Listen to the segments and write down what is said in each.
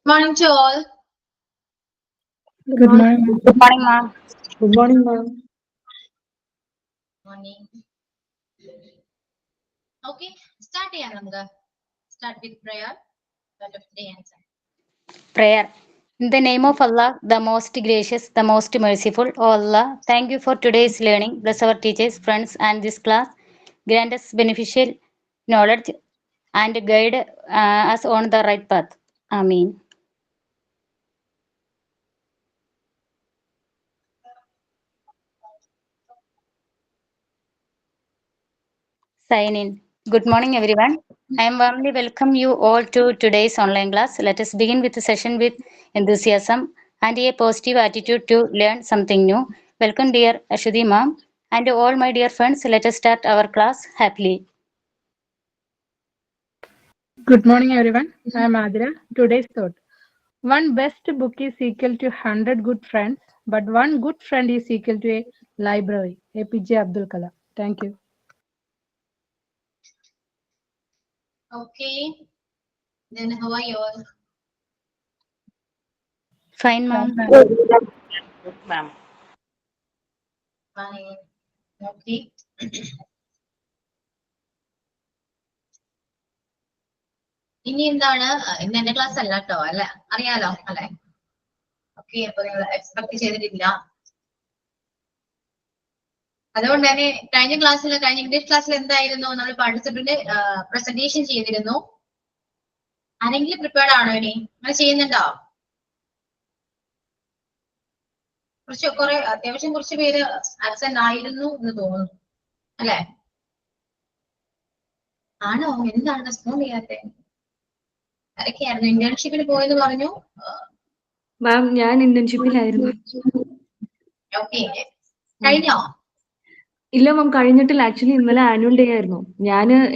Morning to all. Good morning. Good morning, ma'am. Good morning, ma'am. Morning. Okay, start here, Nanga. Start with prayer. Start of the answer. Prayer. In the name of Allah, the most gracious, the most merciful, O Allah, thank you for today's learning. Bless our teachers, friends, and this class. Grant us beneficial knowledge and guide us on the right path. Ameen. Sign in. Good morning, everyone. I am warmly welcome you all to today's online class. Let us begin with the session with enthusiasm and a positive attitude to learn something new. Welcome, dear Ashudi ma'am, and all my dear friends. Let us start our class happily. Good morning, everyone. I am Adira. Today's thought. One best book is equal to 100 good friends, but one good friend is equal to a library. APJ Abdul Kalam. Thank you. Okay. Then how are you all? Fine, ma'am. Good, Ma'am. Fine. Okay. ഇനി എന്താണ് ഇന്ന് എന്റെ class അല്ല കേട്ടോ അല്ലെ അറിയാലോ അല്ലെ okay അപ്പൊ നിങ്ങൾ എക്സ്പെക്ട് ചെയ്തിട്ടില്ല അതുകൊണ്ട് തന്നെ കഴിഞ്ഞ ഇംഗ്ലീഷ് ക്ലാസ്സിൽ എന്തായിരുന്നു നമ്മൾ പാർട്ടിസിപ്പന്റ് പ്രസന്റേഷൻ ചെയ്തിരുന്നു ആരെങ്കിലും പ്രിപ്പയർഡ് ആണോ ഇനി അങ്ങനെ ചെയ്യുന്നുണ്ടോ അത്യാവശ്യം കുറച്ച് പേര് ആബ്സെന്റ് ആയിരുന്നു എന്ന് തോന്നുന്നു അല്ലെ ആണോ എന്താണ് റെസ്പോണ്ട് ചെയ്യാത്തെ ആരൊക്കെയായിരുന്നു ഇന്റേൺഷിപ്പിന് പോയെന്ന് പറഞ്ഞു മാം ഞാൻ ഇന്റേൺഷിപ്പിലായിരുന്നു. ഓക്കെ കഴിഞ്ഞോ ഇല്ല മാം കഴിഞ്ഞിട്ടില്ല. ആക്ച്വലി ഇന്നലെ ആനുവൽ ഡേ ആയിരുന്നു.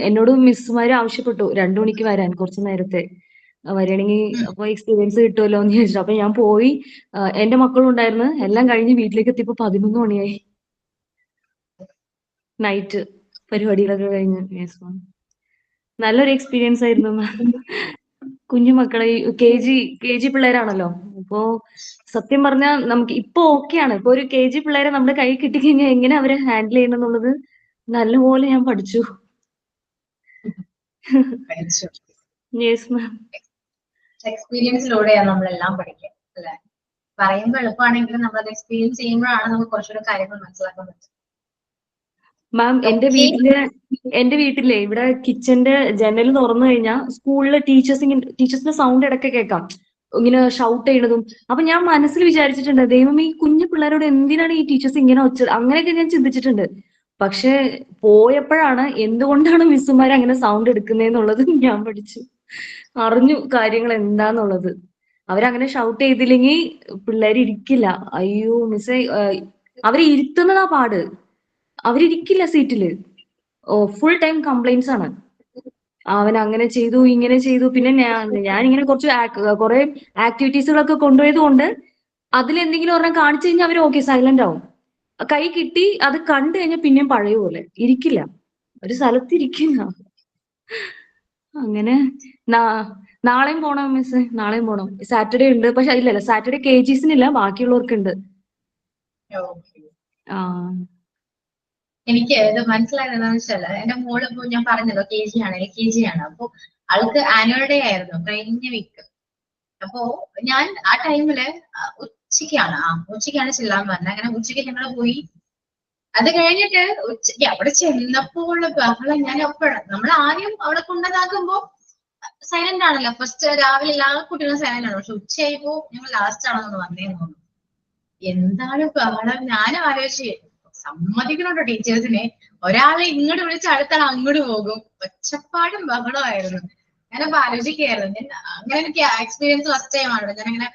എന്നോട് മിസ്സുമാര് ആവശ്യപ്പെട്ടു 2 മണിക്ക് വരാൻ കുറച്ച് നേരത്തെ വരികയാണെങ്കിൽ അപ്പൊ എക്സ്പീരിയൻസ് കിട്ടുമല്ലോ എന്ന് ചോദിച്ചു. അപ്പൊ ഞാൻ പോയി. എന്റെ മക്കളും ഉണ്ടായിരുന്നു. എല്ലാം കഴിഞ്ഞ് വീട്ടിലേക്ക് എത്തിയപ്പോ 11 മണിയായി. നൈറ്റ് പരിപാടികളൊക്കെ കഴിഞ്ഞ്. Yes ma'am. നല്ലൊരു എക്സ്പീരിയൻസ് ആയിരുന്നു മാം. കുഞ്ഞു മക്കളെ കെ ജി പിള്ളേരാണല്ലോ. അപ്പോ സത്യം പറഞ്ഞാൽ നമുക്ക് ഇപ്പൊ ഓക്കെയാണ്. ഇപ്പൊ ഒരു കെ ജി പിള്ളേരെ നമ്മുടെ കൈ കിട്ടിക്കഴിഞ്ഞാൽ എങ്ങനെ അവരെ ഹാൻഡിൽ ചെയ്യണം എന്നുള്ളത് നല്ലപോലെ ഞാൻ പഠിച്ചു. Yes ma'am. എക്സ്പീരിയൻസിലൂടെയാണ് നമ്മളെല്ലാം പഠിക്കുക അല്ലെ പറയുമ്പോൾ എളുപ്പമാണെങ്കിലും നമ്മളത് എക്സ്പീരിയൻസ് ചെയ്യുമ്പോഴാണ് നമുക്ക് കുറച്ചുകൂടെ കാര്യങ്ങൾ മനസ്സിലാക്കാൻ പറ്റും മാം എന്റെ വീട്ടിലെ ഇവിടെ കിച്ചന്റെ ജനൽ തുറന്നു കഴിഞ്ഞാൽ സ്കൂളിലെ ടീച്ചേഴ്സിന്റെ സൗണ്ട് ഇടയ്ക്ക് കേൾക്കാം, ഇങ്ങനെ ഷൗട്ട് ചെയ്യണതും. അപ്പൊ ഞാൻ മനസ്സിൽ വിചാരിച്ചിട്ടുണ്ട്, ദൈവം ഈ കുഞ്ഞു പിള്ളേരോട് എന്തിനാണ് ഈ ടീച്ചേഴ്സ് ഇങ്ങനെ ഒച്ചത്, അങ്ങനെയൊക്കെ ഞാൻ ചിന്തിച്ചിട്ടുണ്ട്. പക്ഷെ പോയപ്പോഴാണ് എന്തുകൊണ്ടാണ് മിസ്സുമാർ അങ്ങനെ സൗണ്ട് എടുക്കുന്നതെന്നുള്ളത് ഞാൻ അറിഞ്ഞു കാര്യങ്ങൾ എന്താന്നുള്ളത്. അവരങ്ങനെ ഷൗട്ട് ചെയ്തില്ലെങ്കിൽ പിള്ളേർ ഇരിക്കില്ല. അയ്യോ മിസ്സേ, അവരെ ഇരുത്തുന്നതാ പാട്. അവരിയ്ക്കില്ല സീറ്റില്. ഫുൾ ടൈം കംപ്ലൈന്റ്സ് ആണ്. അവൻ അങ്ങനെ ചെയ്തു ഇങ്ങനെ ചെയ്തു. പിന്നെ ഞാനിങ്ങനെ കുറെ ആക്ടിവിറ്റീസുകളൊക്കെ കൊണ്ടുപോയത് കൊണ്ട് അതിലെന്തെങ്കിലും ഒരെണ്ണം കാണിച്ചു കഴിഞ്ഞാൽ അവർ ഓക്കെ സൈലന്റ് ആവും. കൈ കിട്ടി അത് കണ്ടു കഴിഞ്ഞാൽ പിന്നെയും പഴയ പോലെ ഇരിക്കില്ല, ഒരു സ്ഥലത്ത് ഇരിക്കില്ല. അങ്ങനെ നാളെയും പോണം മിസ്, നാളെയും പോണം. സാറ്റർഡേ ഉണ്ട്. പക്ഷെ ഇല്ലല്ല, സാറ്റർഡേ KGസിനില്ല, ബാക്കിയുള്ളവർക്കുണ്ട്. എനിക്ക് ഇത് മനസ്സിലായത് എന്താണെന്ന് വെച്ചാൽ എന്റെ മോള് ഇപ്പൊ ഞാൻ പറഞ്ഞല്ലോ LKG ആണ്. അപ്പൊ അവൾക്ക് ആനുവൽ ഡേ ആയിരുന്നു കഴിഞ്ഞ വീക്ക്. അപ്പോ ഞാൻ ആ ടൈമില് ഉച്ചയ്ക്കാണ് ചെല്ലാൻ പറഞ്ഞത്. അങ്ങനെ ഉച്ചയ്ക്ക് ഞങ്ങൾ പോയി. അത് കഴിഞ്ഞിട്ട് ഉച്ചയ്ക്ക് അവിടെ ചെന്നപ്പോൾ ബഹളം. ഞാൻ എപ്പോഴും നമ്മൾ ആദ്യം അവിടെ കൊണ്ടതാക്കുമ്പോ സൈലന്റ് ആണല്ലോ. ഫസ്റ്റ് രാവിലെ എല്ലാ കുട്ടികളും സൈലന്റ് ആണ്. പക്ഷെ ഉച്ചയായപ്പോ ഞങ്ങൾ ലാസ്റ്റ് ആണെന്ന് വന്നേന്ന് തോന്നുന്നു. എന്താണ് ബഹളം ഞാനും ആലോചിച്ച്. സമ്മതിക്കണോട്ടോ ടീച്ചേഴ്സിനെ. ഒരാളെ ഇങ്ങോട്ട് വിളിച്ച് അടുത്താൾ അങ്ങോട്ട് പോകും. ഒച്ചപ്പാടും ബഹളമായിരുന്നു. ഞാനപ്പോ ആലോചിക്കുകയായിരുന്നു. അങ്ങനെ എനിക്ക് എക്സ്പീരിയൻസ് ഫസ്റ്റ് ടൈം ആണ്. ഞാൻ അങ്ങനെ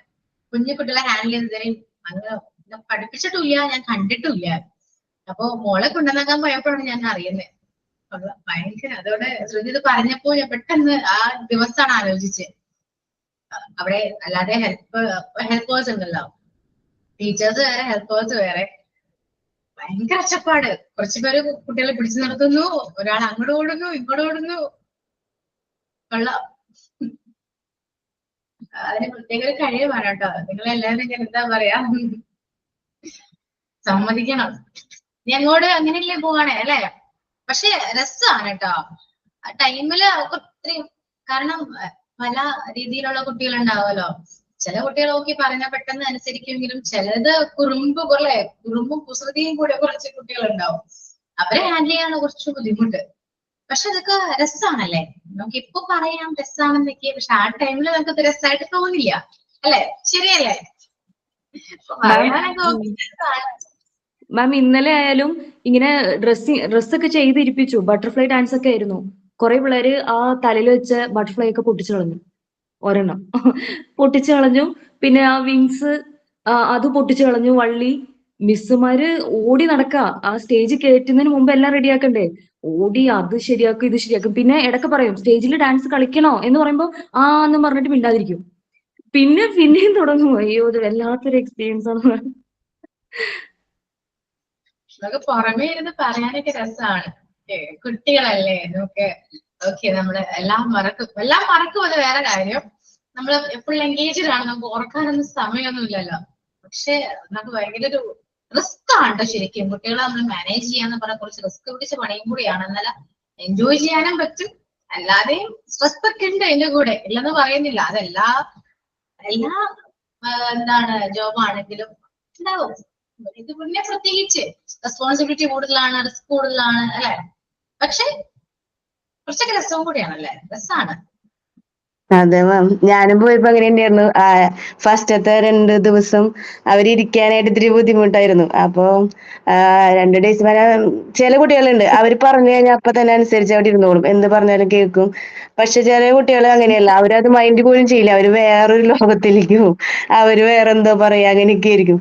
കുഞ്ഞു കുട്ടികളെ ഹാൻഡിൽ ചെയ്തതിനും അങ്ങനെ പഠിപ്പിച്ചിട്ടില്ല, ഞാൻ കണ്ടിട്ടില്ല. അപ്പൊ മോളെ കൊണ്ടുവന്നാക്കാൻ പോയപ്പോഴാണ് ഞാൻ അറിയുന്നത്. ഭയങ്കര അതോടെ ശ്രുതി ഇത് പറഞ്ഞപ്പോ പെട്ടെന്ന് ആ ദിവസമാണ് ആലോചിച്ചത്. അവിടെ അല്ലാതെ ഹെൽപ്പേഴ്സ് ഉണ്ടല്ലോ, ടീച്ചേഴ്സ് വേറെ ഹെൽപ്പേഴ്സ് വേറെ. ഭയങ്കര ഒച്ചപ്പാട്. കുറച്ചുപേര് കുട്ടികളെ പിടിച്ചു നിർത്തുന്നു, ഒരാൾ അങ്ങോട്ട് ഓടുന്നു ഇങ്ങോട്ട് ഓടുന്നു. കൊള്ളാം. അതിന് പ്രത്യേക ഒരു കഴിവാണ് കേട്ടോ. നിങ്ങളെല്ലാവരും ഇങ്ങനെ എന്താ പറയാ സമ്മതിക്കണം. നീ അങ്ങോട്ട് അങ്ങനെയല്ലേ പോവാണേ അല്ലെ? പക്ഷെ രസമാണ് കേട്ടോ ആ ടൈമില്. ഒത്തിരി കാരണം പല രീതിയിലുള്ള കുട്ടികൾ ഉണ്ടാവുമല്ലോ. ചില കുട്ടികൾ നോക്കി പറഞ്ഞാൽ പെട്ടെന്ന് അനുസരിക്കുമെങ്കിലും ചിലത് കുറുമ്പും കുസൃതിയും കൂടെ കുറച്ച് കുട്ടികളുണ്ടാവും. അവരെ ഹാൻഡിൽ ചെയ്യാനുള്ള കുറച്ച് ബുദ്ധിമുട്ട്. പക്ഷെ അതൊക്കെ രസമാണല്ലേ? നമുക്ക് ഇപ്പൊ പറയാം രസമാണെന്നൊക്കെ, പക്ഷെ ആ ടൈമിൽ നമുക്കത് രസമായിട്ട് തോന്നില്ല അല്ലെ? ശരിയല്ലേ? മാം ഇന്നലെ ആയാലും ഇങ്ങനെ ഡ്രസ്സൊക്കെ ചെയ്തിരിപ്പിച്ചു. ബട്ടർഫ്ലൈ ഡാൻസ് ഒക്കെ ആയിരുന്നു. കുറെ പിള്ളേര് ആ തലയിൽ വെച്ച ബട്ടർഫ്ലൈ ഒക്കെ പൊട്ടിച്ചു കളഞ്ഞു. ഒരെണ്ണം പൊട്ടിച്ചു കളഞ്ഞു. പിന്നെ ആ വിങ്സ് അത് പൊട്ടിച്ചു കളഞ്ഞു. വള്ളി മിസ്സുമാര് ഓടി നടക്കുക. ആ സ്റ്റേജ് കയറ്റുന്നതിന് മുമ്പ് എല്ലാം റെഡിയാക്കണ്ടേ? ഓടി അത് ശരിയാക്കും ഇത് ശരിയാക്കും. പിന്നെ ഇടയ്ക്ക് പറയും സ്റ്റേജിൽ ഡാൻസ് കളിക്കണോ എന്ന് പറയുമ്പോ എന്ന് പറഞ്ഞിട്ട് മിണ്ടാതിരിക്കും. പിന്നെയും തുടങ്ങും. അയ്യോ ഇത് വല്ലാത്തൊരു എക്സ്പീരിയൻസ് ആണ്. നമുക്ക് പുറമേ ഇരുന്ന് പറയാനൊക്കെ രസമാണ്. കുട്ടികളല്ലേ നമുക്ക്. ഓക്കെ നമ്മള് എല്ലാം മറക്കും അത് വേറെ കാര്യം. നമ്മൾ എപ്പോഴും എൻഗേജ്ഡ് ആണ്. നമുക്ക് ഓർക്കാനൊന്നും സമയമൊന്നുമില്ലല്ലോ. പക്ഷെ നമുക്ക് ഭയങ്കര ഒരു റിസ്ക് ആണ് കേട്ടോ ശരിക്കും. കുട്ടികളെ നമ്മൾ മാനേജ് ചെയ്യാന്ന് പറഞ്ഞ കുറച്ച് റിസ്ക് പിടിച്ച പണിയും കൂടിയാണ്. എന്നാലും എൻജോയ് ചെയ്യാനും പറ്റും. അല്ലാതെയും സ്ട്രെസ് ഒക്കെ ഉണ്ട് അതിന്റെ കൂടെ, ഇല്ലെന്ന് പറയുന്നില്ല. അതെല്ലാ എന്താണ് ജോബാണെങ്കിലും ഉണ്ടാവും. ഇത് പിന്നെ പ്രത്യേകിച്ച് റെസ്പോൺസിബിലിറ്റി കൂടുതലാണ്, റിസ്ക് കൂടുതലാണ് അല്ലെ? പക്ഷെ കുറച്ചൊക്കെ രസവും കൂടിയാണല്ലേ? രസമാണ്. അതെ മാം, ഞാനും പോയപ്പോ അങ്ങനെ തന്നെയായിരുന്നു. ഫസ്റ്റത്തെ 2 ദിവസം അവരിയ്ക്കാനായിട്ട് ഇത്തിരി ബുദ്ധിമുട്ടായിരുന്നു. അപ്പൊ 2 ഡേയ്സ് വരെ ചില കുട്ടികളുണ്ട് അവര് പറഞ്ഞു കഴിഞ്ഞാൽ അപ്പൊ തന്നെ അനുസരിച്ച് അവിടെ ഇരുന്നോളും, എന്ത് പറഞ്ഞാലും കേൾക്കും. പക്ഷെ ചില കുട്ടികൾ അങ്ങനെയല്ല, അവരത് മൈൻഡ് പോലും ചെയ്യില്ല. അവര് വേറൊരു ലോകത്തിലേക്ക് പോകും. അവര് വേറെ എന്തോ പറയാ അങ്ങനെയൊക്കെ ആയിരിക്കും.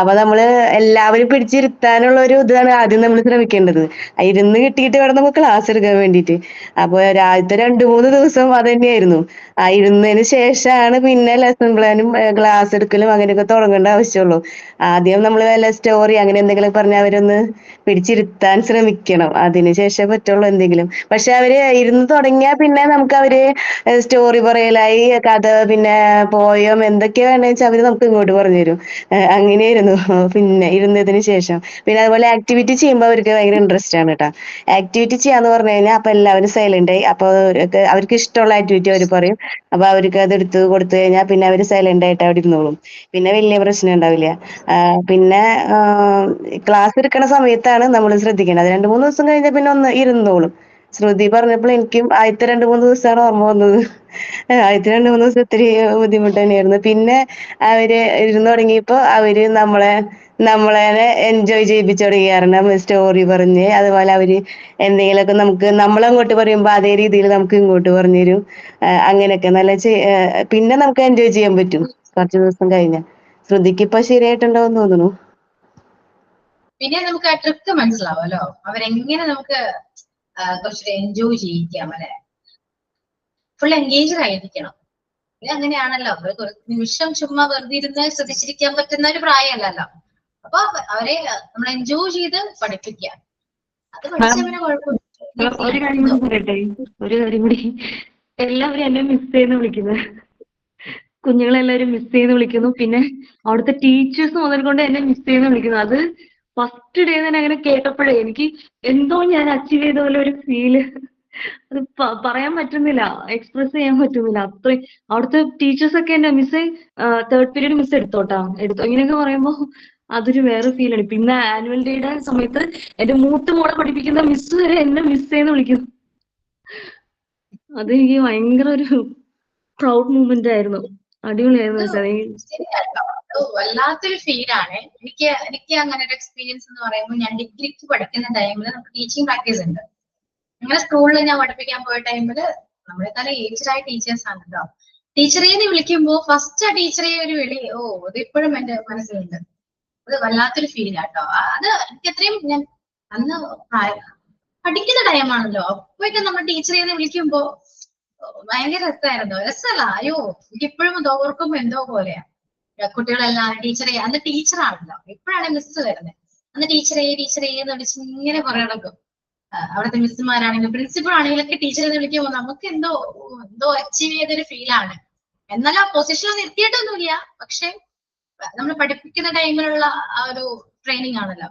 അപ്പൊ നമ്മള് എല്ലാവരും പിടിച്ചിരുത്താനുള്ള ഒരു ഇതാണ് ആദ്യം നമ്മൾ ശ്രമിക്കേണ്ടത്. ഇരുന്ന് കിട്ടിയിട്ട് വേണം നമുക്ക് ക്ലാസ് എടുക്കാൻ വേണ്ടിയിട്ട്. അപ്പൊ ആദ്യത്തെ 2-3 ദിവസം അത് തന്നെയായിരുന്നു. ഇരുന്നതിന് ശേഷമാണ് പിന്നെ ലെസൺ പ്ലാനും ക്ലാസ് എടുക്കലും അങ്ങനെയൊക്കെ തുടങ്ങേണ്ട ആവശ്യമുള്ളൂ. ആദ്യം നമ്മൾ വല്ല സ്റ്റോറി അങ്ങനെ എന്തെങ്കിലും പറഞ്ഞാൽ അവരൊന്ന് പിടിച്ചിരുത്താൻ ശ്രമിക്കണം. അതിനുശേഷം പറ്റുള്ളൂ എന്തെങ്കിലും. പക്ഷെ അവര് ഇരുന്ന് തുടങ്ങിയാൽ പിന്നെ നമുക്ക് അവര് സ്റ്റോറി പറയലായി, കഥ, പിന്നെ പോയം എന്തൊക്കെയാ വേണമെന്ന് വെച്ചാൽ അവര് നമുക്ക് ഇങ്ങോട്ട് പറഞ്ഞു തരും. അങ്ങനെയായിരുന്നു പിന്നെ ഇരുന്നതിന് ശേഷം. പിന്നെ അതുപോലെ ആക്ടിവിറ്റി ചെയ്യുമ്പോൾ അവർക്ക് ഭയങ്കര ഇൻട്രസ്റ്റ് ആണ് കേട്ടോ. ആക്ടിവിറ്റി ചെയ്യാന്ന് പറഞ്ഞു കഴിഞ്ഞാൽ അപ്പൊ എല്ലാവരും സൈലന്റ് ആയി. അപ്പൊ അവർക്ക് ഇഷ്ടമുള്ള ആക്ടിവിറ്റി അവർ പറയും. അപ്പൊ അവർക്ക് അത് എടുത്ത് കൊടുത്തു കഴിഞ്ഞാൽ പിന്നെ അവര് സൈലന്റ് ആയിട്ട് അവിടെ ഇരുന്നോളും. പിന്നെ വലിയ പ്രശ്നം ഉണ്ടാവില്ല. പിന്നെ ക്ലാസ് എടുക്കണ സമയത്താണ് നമ്മൾ ശ്രദ്ധിക്കേണ്ടത്. 2-3 ദിവസം കഴിഞ്ഞാൽ പിന്നെ ഒന്ന് ഇരുന്നോളും. ശ്രുതി പറഞ്ഞപ്പോൾ എനിക്കും ആദ്യത്തെ 2-3 ദിവസമാണ് ഓർമ്മ വന്നത്. ആദ്യത്തെ 2-3 ദിവസം ഒത്തിരി ബുദ്ധിമുട്ട് തന്നെയായിരുന്നു. പിന്നെ അവര് ഇരുന്ന് തുടങ്ങിയപ്പോ അവര് നമ്മളെ എൻജോയ് ചെയ്യിപ്പിച്ചു തുടങ്ങി. കാരണം സ്റ്റോറി പറഞ്ഞ്, അതുപോലെ അവര് എന്തെങ്കിലുമൊക്കെ നമ്മളങ്ങോട്ട് പറയുമ്പോ അതേ രീതിയിൽ നമുക്ക് ഇങ്ങോട്ട് പറഞ്ഞു തരും. അങ്ങനെയൊക്കെ പിന്നെ നമുക്ക് എൻജോയ് ചെയ്യാൻ പറ്റും കുറച്ച് ദിവസം കഴിഞ്ഞ. ശ്രുതിക്ക് ഇപ്പൊ ശരിയായിട്ടുണ്ടാവും തോന്നുന്നു. പിന്നെ നമുക്ക് ആ ട്രിക്ക് മനസ്സിലാവുമല്ലോ, അവരെങ്ങനെ നമുക്ക് കുറച്ചുകൂടെ എൻജോയ് ചെയ്യിക്കാം അല്ലെ? ഫുൾ എൻഗേജ്ഡ് ആയിരിക്കണം. ഇത് അങ്ങനെയാണല്ലോ, ഒരു നിമിഷം ചുമ്മാ വെറുതെ ഇരുന്ന് ശ്രദ്ധിച്ചിരിക്കാൻ പറ്റുന്ന ഒരു പ്രായമല്ലല്ലോ. അപ്പൊ അവരെ നമ്മൾ എൻജോയ് ചെയ്ത് പഠിപ്പിക്കുക. അത് പഠിച്ചവരെ ഒരു കാര്യം കൂടി പറയട്ടെ, ഒരു കാര്യം കൂടി. എല്ലാവരും എന്നെ മിസ് ചെയ്യുന്ന വിളിക്കുന്നത്, കുഞ്ഞുങ്ങളെല്ലാവരും മിസ് ചെയ്ത് വിളിക്കുന്നു. പിന്നെ അവിടുത്തെ ടീച്ചേഴ്സ് മുതൽ കൊണ്ട് എന്നെ മിസ് ചെയ്ത് വിളിക്കുന്നു. അത് ഫസ്റ്റ് ഡേ തന്നെ അങ്ങനെ കേട്ടപ്പോഴേ എനിക്ക് എന്തോ ഞാൻ അച്ചീവ് ചെയ്ത പോലെ ഒരു ഫീല്. അത് പറയാൻ പറ്റുന്നില്ല, എക്സ്പ്രസ് ചെയ്യാൻ പറ്റുന്നില്ല. അത്രയും അവിടുത്തെ ടീച്ചേഴ്സ് ഒക്കെ എന്നെ മിസ് 3rd പീരീഡ് മിസ് എടുത്തോ ഇങ്ങനെയൊക്കെ പറയുമ്പോ അതൊരു വേറെ ഫീലാണ്. പിന്നെ ആനുവൽ ഡേയുടെ സമയത്ത് എന്റെ മൂത്ത മോളെ പഠിപ്പിക്കുന്ന മിസ് വരെ എന്നെ മിസ് ചെയ്യുന്ന വിളിക്കുന്നു. അതെനിക്ക് ഭയങ്കര ഒരു പ്രൗഡ് മൂമെന്റ് ആയിരുന്നു. അടിപൊളിയായിരുന്നു. ശരിയാട്ടോ, വല്ലാത്തൊരു ഫീലാണ്. എനിക്ക് അങ്ങനെ ഒരു എക്സ്പീരിയൻസ് എന്ന് പറയുമ്പോൾ, ഞാൻ ഡിഗ്രിക്ക് പഠിക്കുന്ന ടൈമിൽ നമുക്ക് ടീച്ചിങ് പ്രാക്ടീസ് ഉണ്ട്. ഞങ്ങളുടെ സ്കൂളിൽ ഞാൻ പഠിപ്പിക്കാൻ പോയ ടൈമില് നമ്മളെക്കാളും ഏജ്ഡായ ടീച്ചേഴ്സ് ആണ് കേട്ടോ. ടീച്ചറേന്ന് വിളിക്കുമ്പോ ഫസ്റ്റ് ആ ടീച്ചറെ ഒരു വിളി, അത് ഇപ്പോഴും എന്റെ മനസ്സിലുണ്ട്. അത് വല്ലാത്തൊരു ഫീലാട്ടോ. അത് എനിക്ക് അത്രയും ഞാൻ അന്ന് പഠിക്കുന്ന ടൈമാണല്ലോ, അപ്പോഴൊക്കെ നമ്മൾ ടീച്ചറേന്ന് വിളിക്കുമ്പോ ഭയങ്കര രസമല്ല. അയ്യോ എനിക്കിപ്പോഴും അത് ഓർക്കുമ്പോ എന്തോ പോലെയാ. കുട്ടികളെല്ലാം ടീച്ചറെ, അന്ന് ടീച്ചറാണല്ലോ, ഇപ്പോഴാണ് മിസ് വരുന്നത്. അന്ന് ടീച്ചറെ എന്ന് വിളിച്ച് ഇങ്ങനെ കുറെ നടക്കും. അവിടുത്തെ മിസ്സുമാരാണെങ്കിലും പ്രിൻസിപ്പൾ ആണെങ്കിലും ഒക്കെ ടീച്ചറെ വിളിക്കുമ്പോൾ നമുക്ക് എന്തോ അച്ചീവ് ചെയ്തൊരു ഫീലാണ്. എന്നാൽ ആ പൊസിഷനിൽ നിർത്തിയിട്ടൊന്നുമില്ല, പക്ഷെ നമ്മൾ പഠിപ്പിക്കുന്ന ടൈമിലുള്ള ആ ഒരു ട്രെയിനിങ് ആണല്ലോ.